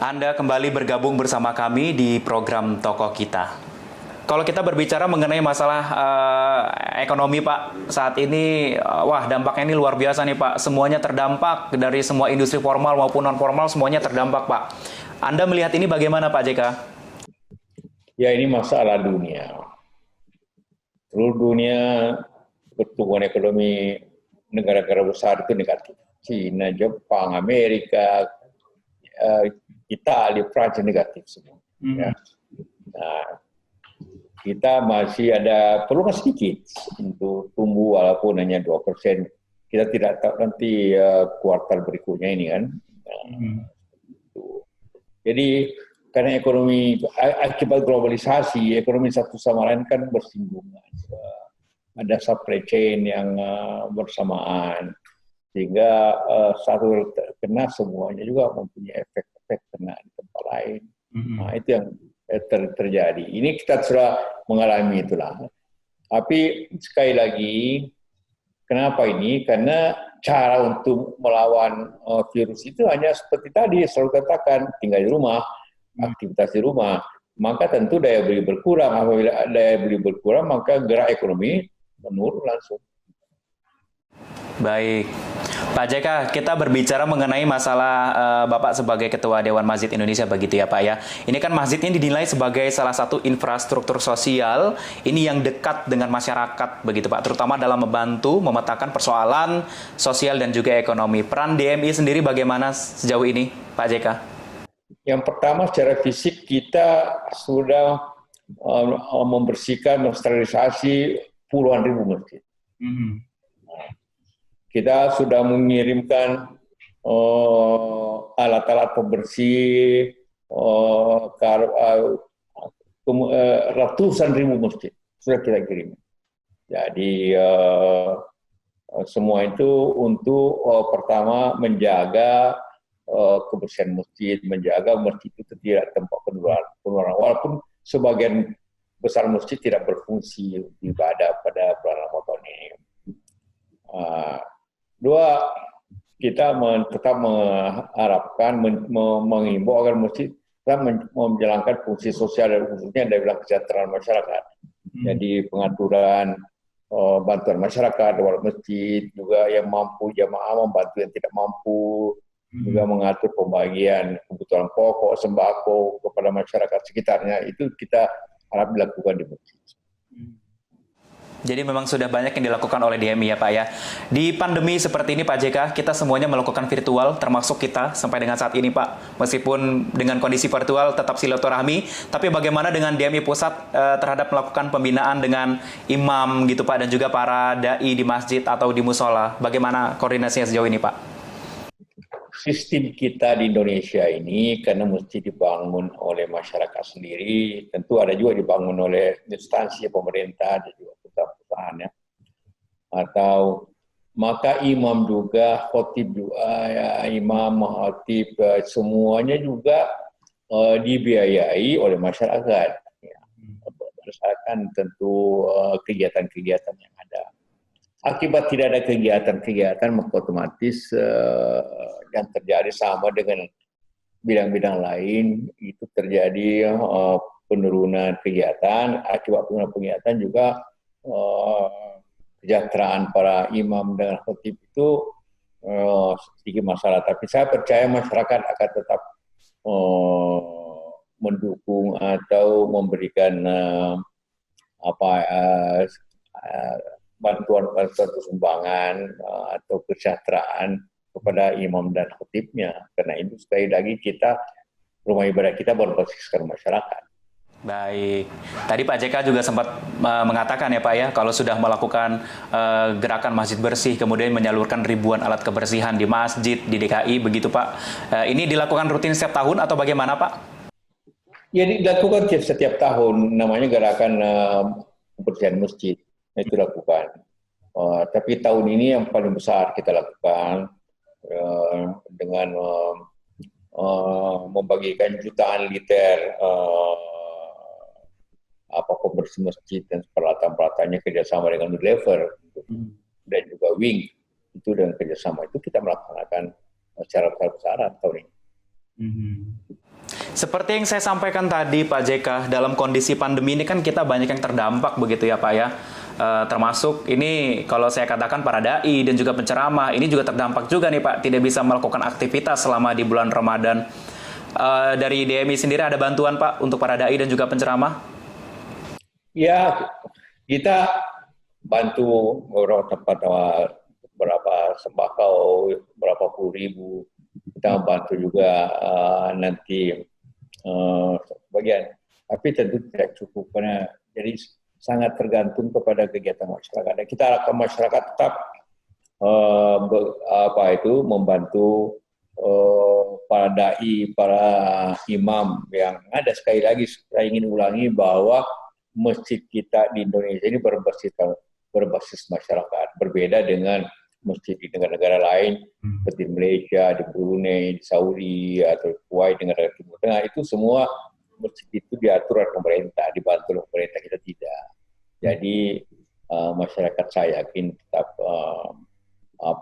Anda kembali bergabung bersama kami di program Toko Kita. Kalau kita berbicara mengenai masalah ekonomi, Pak, saat ini, wah dampaknya ini luar biasa nih, Pak. Semuanya terdampak, dari semua industri formal maupun non-formal, semuanya terdampak, Pak. Anda melihat ini bagaimana, Pak JK? Ya, ini masalah dunia. Seluruh dunia pertumbuhan ekonomi negara-negara besar itu negatif. Cina, Jepang, Amerika, Italia, Prancis negatif semua. Ya. Nah, kita masih ada peluang sedikit untuk tumbuh walaupun hanya 2%. Kita tidak tahu nanti kuartal berikutnya ini kan. Jadi karena ekonomi akibat globalisasi, ekonomi satu sama lain kan bersinggungan. Ada supply chain yang bersamaan, sehingga satu kena semuanya juga mempunyai efek-efek kena di tempat lain. Nah, itu yang terjadi. Ini kita sudah mengalami itulah. Tapi sekali lagi, kenapa ini? Karena cara untuk melawan virus itu hanya seperti tadi, selalu katakan, tinggal di rumah, aktivitas di rumah. Maka tentu daya beli berkurang. Apabila daya beli berkurang, maka gerak ekonomi menurun langsung. Baik. Pak JK, kita berbicara mengenai masalah Bapak sebagai Ketua Dewan Masjid Indonesia begitu ya Pak ya. Ini kan masjid ini dinilai sebagai salah satu infrastruktur sosial ini yang dekat dengan masyarakat begitu Pak, terutama dalam membantu memetakan persoalan sosial dan juga ekonomi. Peran DMI sendiri bagaimana sejauh ini Pak JK? Yang pertama secara fisik kita sudah membersihkan, mensterilisasi puluhan ribu masjid. Kita sudah mengirimkan alat-alat pembersih ratusan ribu masjid sudah kita kirim. Jadi semua itu untuk pertama menjaga kebersihan masjid, menjaga masjid itu tidak tempat penularan. Walaupun sebagian besar masjid tidak berfungsi ibadah pada bulan Ramadan ini. Dua, kita tetap mengharapkan, mengimbau agar masjid tetap menjalankan fungsi sosial dan khususnya dari bidang kesejahteraan masyarakat. Jadi pengaturan bantuan masyarakat lewat masjid, juga yang mampu jamaah membantu yang tidak mampu, juga mengatur pembagian kebutuhan pokok, sembako kepada masyarakat sekitarnya. Itu kita harap dilakukan di masjid. Jadi memang sudah banyak yang dilakukan oleh DMI ya Pak ya. Di pandemi seperti ini Pak JK, kita semuanya melakukan virtual, termasuk kita sampai dengan saat ini Pak. Meskipun dengan kondisi virtual tetap silaturahmi, tapi bagaimana dengan DMI Pusat terhadap melakukan pembinaan dengan imam gitu Pak, dan juga para dai di masjid atau di musola. Bagaimana koordinasinya sejauh ini Pak? Sistem kita di Indonesia ini karena mesti dibangun oleh masyarakat sendiri, tentu ada juga dibangun oleh instansi pemerintah dan juga perusahaan ya. Atau maka imam juga, khotib juga, ya, imam, khotib, semuanya juga dibiayai oleh masyarakat. Ya. Berdasarkan tentu kegiatan-kegiatan yang ada. Akibat tidak ada kegiatan-kegiatan, maka otomatis yang terjadi sama dengan bidang-bidang lain, itu terjadi penurunan kegiatan. Akibat penurunan kegiatan juga kesejahteraan para imam dan khatib itu sedikit masalah. Tapi saya percaya masyarakat akan tetap mendukung atau memberikan bantuan sumbangan atau kesejahteraan kepada imam dan khatibnya. Karena itu sekali lagi kita, rumah ibadah kita berbasiskan masyarakat. Baik. Tadi Pak JK juga sempat mengatakan ya Pak ya, kalau sudah melakukan gerakan masjid bersih, kemudian menyalurkan ribuan alat kebersihan di masjid, di DKI, begitu Pak. Ini dilakukan rutin setiap tahun atau bagaimana Pak? Ya, dilakukan setiap tahun, namanya gerakan kebersihan masjid. Itu lakukan. Tapi tahun ini yang paling besar kita lakukan dengan membagikan jutaan liter pembersih masjid dan peralatan-peralatannya kerjasama dengan Unilever dan juga Wing. Itu dengan kerjasama itu kita melaksanakan secara besar-besaran tahun ini. Seperti yang saya sampaikan tadi Pak JK, dalam kondisi pandemi ini kan kita banyak yang terdampak begitu ya Pak ya. Termasuk ini kalau saya katakan para dai dan juga penceramah, ini juga terdampak juga nih Pak, tidak bisa melakukan aktivitas selama di bulan Ramadan. Dari DMI sendiri ada bantuan Pak untuk para dai dan juga penceramah? Ya, kita bantu beberapa tempat, berapa sembako, berapa puluh ribu. Kita membantu juga nanti bagian. Tapi tentu tidak cukup karena jadi sangat tergantung kepada kegiatan masyarakat. Dan kita harapkan masyarakat tetap membantu para dai, para imam yang ada. Sekali lagi saya ingin ulangi bahwa masjid kita di Indonesia ini berbasis masyarakat, berbeda dengan masjid di negara-negara lain seperti Malaysia, di Brunei, di Saudi atau Kuwait, negara Timur Tengah. Itu semua masjid itu diatur oleh pemerintah, dibantu oleh pemerintah, kita tidak. Jadi masyarakat saya yakin tetap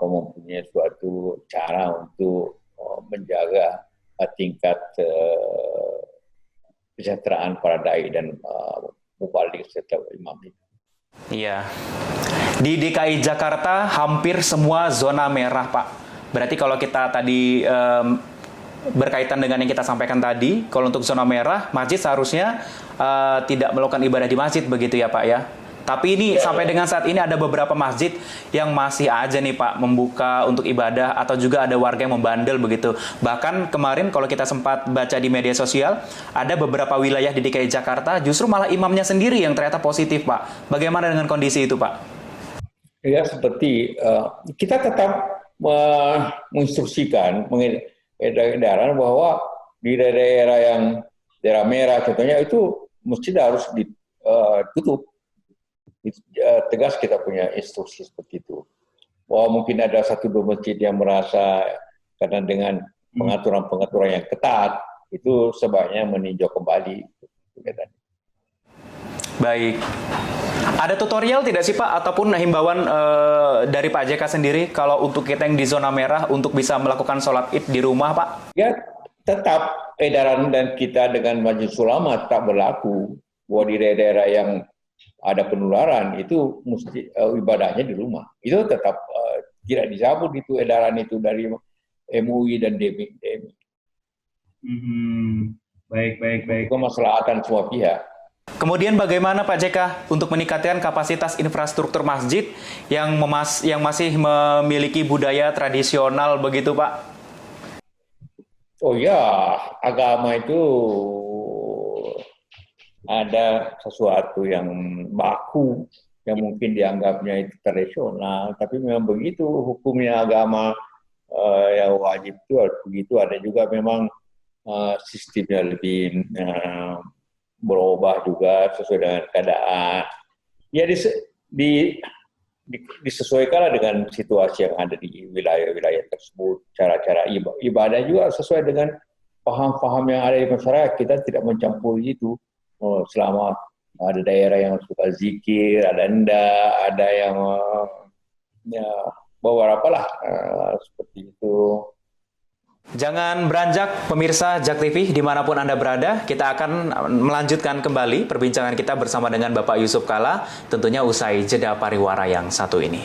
mempunyai suatu cara untuk menjaga tingkat kesejahteraan para dai dan mubalik serta imam itu. Iya. Di DKI Jakarta hampir semua zona merah, Pak. Berarti kalau kita tadi berkaitan dengan yang kita sampaikan tadi, kalau untuk zona merah, masjid seharusnya tidak melakukan ibadah di masjid, begitu ya Pak ya? Tapi ini sampai dengan saat ini ada beberapa masjid yang masih aja nih Pak membuka untuk ibadah atau juga ada warga yang membandel begitu. Bahkan kemarin kalau kita sempat baca di media sosial, ada beberapa wilayah di DKI Jakarta justru malah imamnya sendiri yang ternyata positif Pak. Bagaimana dengan kondisi itu Pak? Ya seperti kita tetap menginstruksikan, edaran bahwa di daerah yang daerah merah contohnya itu masjid harus ditutup. Tegas kita punya instruksi seperti itu. Bahwa mungkin ada satu dua masjid yang merasa karena dengan pengaturan-pengaturan yang ketat itu sebaiknya meninjau kembali. Baik. Ada tutorial tidak sih Pak ataupun himbauan dari Pak JK sendiri kalau untuk kita yang di zona merah untuk bisa melakukan sholat Id di rumah Pak? Ya tetap edaran dan kita dengan Majelis Ulama tetap berlaku bahwa di daerah yang ada penularan itu mesti ibadahnya di rumah. Itu tetap tidak dicabut itu edaran itu dari MUI dan DMI. Baik. Kemaslahatan semua pihak. Kemudian bagaimana Pak JK untuk meningkatkan kapasitas infrastruktur masjid yang masih memiliki budaya tradisional begitu Pak? Oh ya, agama itu ada sesuatu yang baku, yang mungkin dianggapnya itu tradisional, tapi memang begitu hukumnya agama yang wajib itu harus begitu. Ada juga memang sistemnya lebih berubah juga sesuai dengan keadaan. Ya disesuaikanlah dengan situasi yang ada di wilayah-wilayah tersebut. Cara-cara ibadah juga sesuai dengan paham-paham yang ada di masyarakat. Kita tidak mencampuri itu. Selama ada daerah yang suka zikir, ada yang beberapa lah seperti itu. Jangan beranjak pemirsa JAK TV dimanapun Anda berada, kita akan melanjutkan kembali perbincangan kita bersama dengan Bapak Yusuf Kalla, tentunya usai jeda pariwara yang satu ini.